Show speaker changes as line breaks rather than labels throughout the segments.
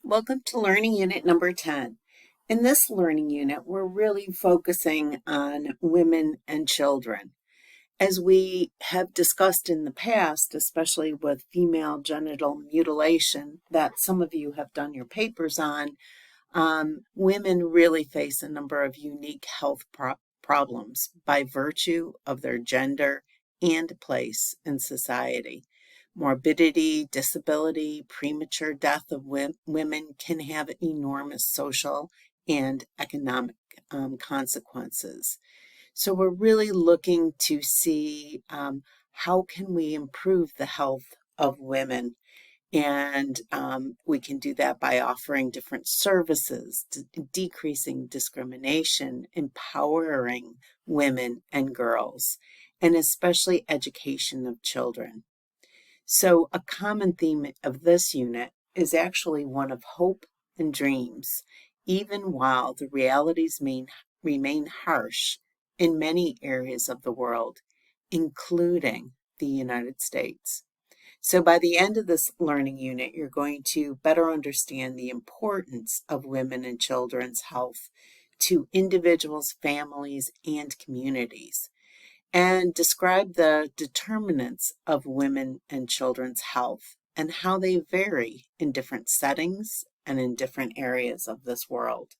Welcome to Learning Unit number 10. In this learning unit, we're really focusing on women and children. As we have discussed in the past, especially with female genital mutilation that some of you have done your papers on, women really face a number of unique health problems by virtue of their gender and place in society. Morbidity, disability, premature death of women can have enormous social and economic consequences. So we're really looking to see how can we improve the health of women, and we can do that by offering different services, decreasing discrimination, empowering women and girls, and especially education of children. So a common theme of this unit is actually one of hope and dreams, even while the realities remain harsh in many areas of the world, including the United States. So by the end of this learning unit, you're going to better understand the importance of women and children's health to individuals, families, and communities, and describe the determinants of women and children's health and how they vary in different settings and in different areas of this world.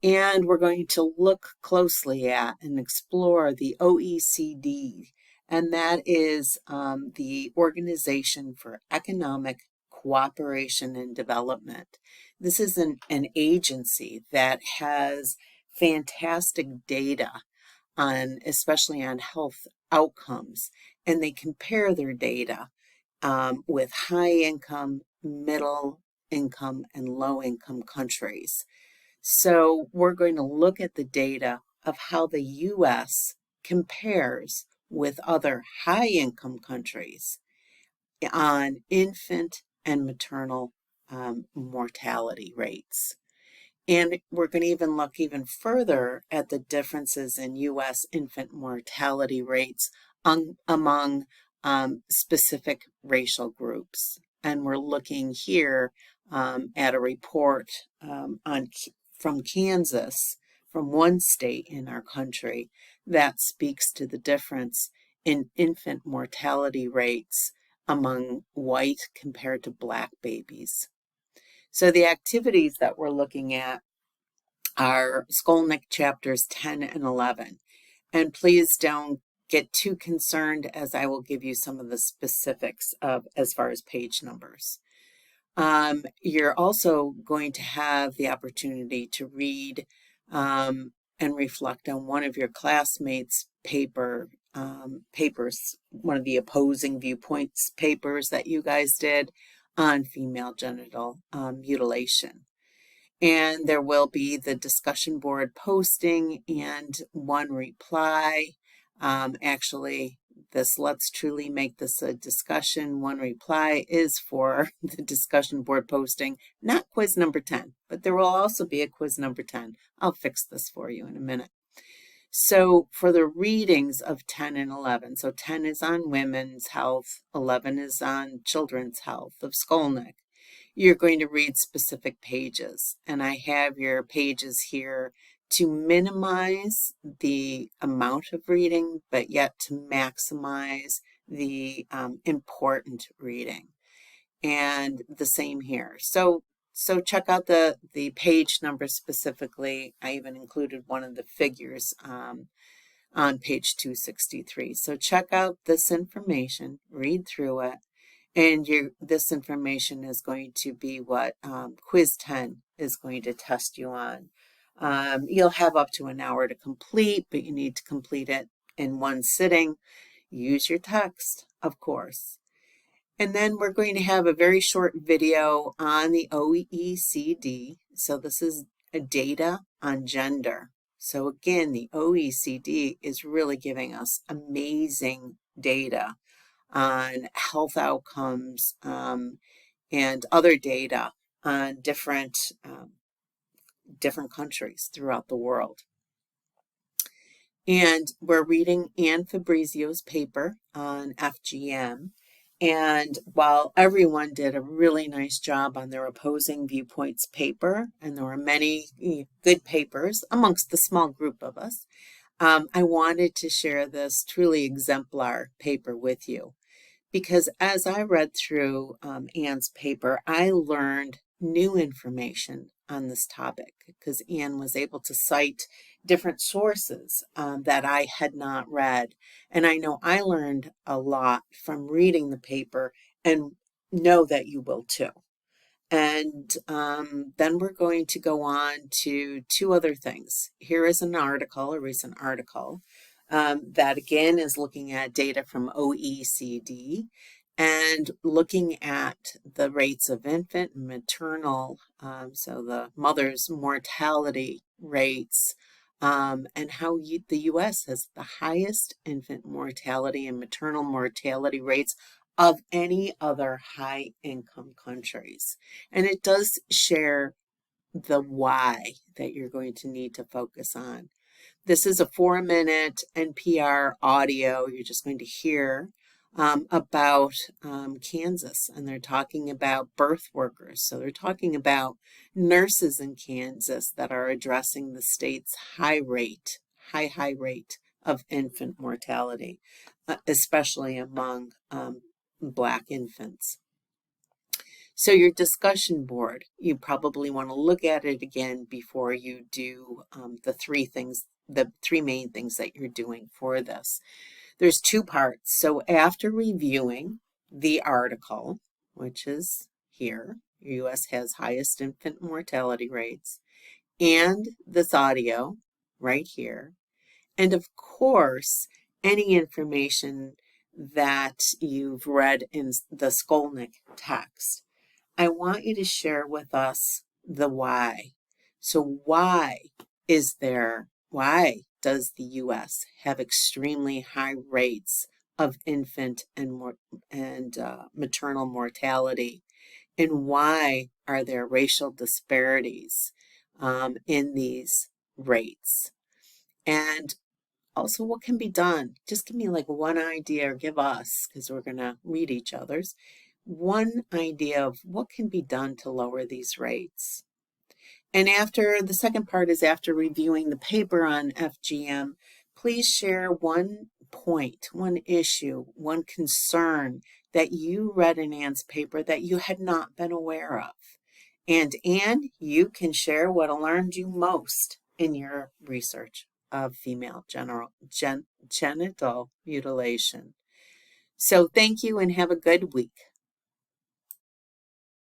And we're going to look closely at and explore the OECD, and that is the Organization for Economic Cooperation and Development. This is an agency that has fantastic data on, especially on health outcomes, and they compare their data with high income, middle income, and low income countries. So we're going to look at the data of how the U.S. compares with other high income countries on infant and maternal mortality rates. And we're going to even look even further at the differences in U.S. infant mortality rates among specific racial groups. And we're looking here at a report from Kansas, from one state in our country, that speaks to the difference in infant mortality rates among white compared to black babies. So the activities that we're looking at are Skolnick chapters 10 and 11. And please don't get too concerned, as I will give you some of the specifics of as far as page numbers. You're also going to have the opportunity to read and reflect on one of your classmates' papers, one of the opposing viewpoints papers that you guys did on female genital mutilation. And there will be the discussion board posting and one reply. Actually, let's truly make this a discussion. One reply is for the discussion board posting, not quiz number 10, but there will also be a quiz number 10. I'll fix this for you in a minute. So for the readings of 10 and 11, so 10 is on women's health, 11 is on children's health of Skolnick. You're going to read specific pages, and I have your pages here to minimize the amount of reading, but yet to maximize the important reading. And the same here. So check out the page number specifically. I even included one of the figures on page 263. So check out this information, read through it, and this information is going to be what quiz 10 is going to test you on. You'll have up to an hour to complete, but you need to complete it in one sitting. Use your text, of course. And then we're going to have a very short video on the OECD. So this is a data on gender. So again, the OECD is really giving us amazing data on health outcomes and other data on different countries throughout the world. And we're reading Anne Fabrizio's paper on FGM. And while everyone did a really nice job on their opposing viewpoints paper, and there were many good papers amongst the small group of us, I wanted to share this truly exemplar paper with you because as I read through Anne's paper, I learned new information on this topic because Anne was able to cite different sources that I had not read. And I know I learned a lot from reading the paper and know that you will too. And then we're going to go on to two other things. Here is an article, a recent article, that again is looking at data from OECD and looking at the rates of infant and maternal, so the mother's mortality rates, and how the U.S. has the highest infant mortality and maternal mortality rates of any other high income countries. And it does share the why that you're going to need to focus on. This is a 4-minute NPR audio you're just going to hear about Kansas, and they're talking about birth workers. So they're talking about nurses in Kansas that are addressing the state's high rate of infant mortality, especially among Black infants. So your discussion board, you probably want to look at it again before you do the three main things that you're doing for this. There's two parts. So after reviewing the article, which is here, U.S. has highest infant mortality rates, and this audio right here, and of course, any information that you've read in the Skolnick text, I want you to share with us the why. So why does the U.S. have extremely high rates of infant and maternal mortality? And why are there racial disparities in these rates? And also, what can be done? Just give me like one idea, or give us, because we're going to read each other's, one idea of what can be done to lower these rates. And after the second part is after reviewing the paper on FGM, please share one point, one issue, one concern that you read in Anne's paper that you had not been aware of. And Anne, you can share what alarmed you most in your research of female genital mutilation. So thank you and have a good week.